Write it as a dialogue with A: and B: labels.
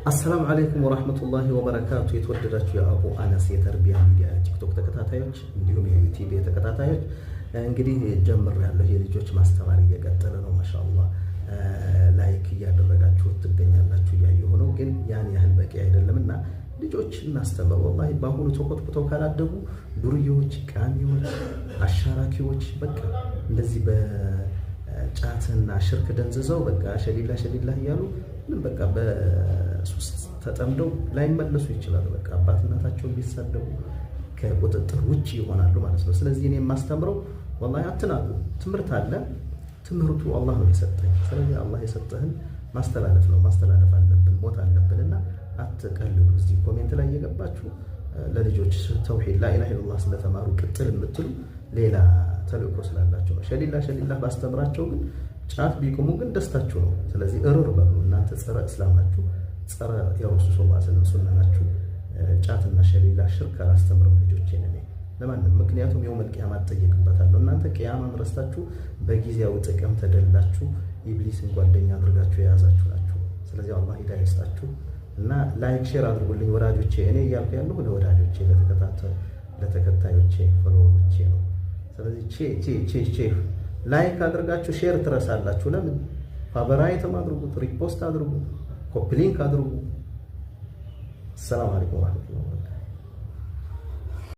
A: አሰላሙ አለይኩም ወራህመቱላሂ ወበረካቱ። የተወደዳችሁ የአቡ አነስ የተርቢያ ሚዲያ ቲክቶክ ተከታታዮች እንዲሁም የዩቲዩብ ተከታታዮች እንግዲህ ጀምሬያለሁ። የልጆች ማስተማር እየቀጠለ ነው። ማሻአላህ ላይክ እያደረጋችሁ ትገኛላችሁ። እያየሁ ነው፣ ግን ያን ያህል በቂ አይደለምና ልጆች እናስተምር። ወላሂ በአሁኑ ተኮትኩተው ካላደጉ ዱርዬዎች፣ ቃሚዎች፣ አሻራኪዎች በቃ እንደዚህ በጫትና ሽርክ ደንዝዘው በቃ ሸሊላ እያሉ ምን በቃ በሱስ ተጠምደው ላይመለሱ ይችላሉ። በቃ አባት እናታቸውን ቢሳደቡ ከቁጥጥር ውጪ ይሆናሉ ማለት ነው። ስለዚህ እኔ የማስተምረው ወላሂ አትናቁ። ትምህርት አለ። ትምህርቱ አላህ ነው የሰጠኝ። ስለዚህ አላህ የሰጠህን ማስተላለፍ አለብን፣ ሞት አለብንና አትቀልዱ። እዚህ ኮሜንት ላይ እየገባችሁ ለልጆች ተውሂድ ላኢላሃ ኢለላህ ስለተማሩ ቅጥል የምትሉ ሌላ ተልእኮ ስላላቸው ነው። ሸሊላ ባስተምራቸው ግን ጫት ቢቆሙ ግን ደስታችሁ ነው። ስለዚህ እርር በሉ። እናንተ ጸረ እስላም ናችሁ፣ ጸረ የረሱል ሰለላሁ ዐለይሂ ወሰለም ሱና ናችሁ። ጫትና ሸሊላ ሽርክ አላስተምርም ልጆቼን እኔ ለማንም። ምክንያቱም የውመል ቂያማ እጠየቅበታለሁ። እናንተ ቂያማን ረስታችሁ በጊዜያዊ ጥቅም ተደላችሁ ኢብሊስን ጓደኛ አድርጋችሁ የያዛችሁ ናችሁ። ስለዚህ አላህ ሂዳያ ይስጣችሁ እና ላይክ ሼር አድርጉልኝ ወዳጆቼ። እኔ እያልኩ ያለሁ ለወዳጆቼ፣ ለተከታዮቼ፣ ፎሎወሮቼ ነው። ስለዚህ ቼ ላይክ አድርጋችሁ ሼር ትረሳላችሁ። ለምን? ፋቨራይትም አድርጉት፣ ሪፖስት አድርጉ፣ ኮፒ ሊንክ አድርጉ። ሰላም አለይኩም ወራህመቱላሂ ወበረካቱ።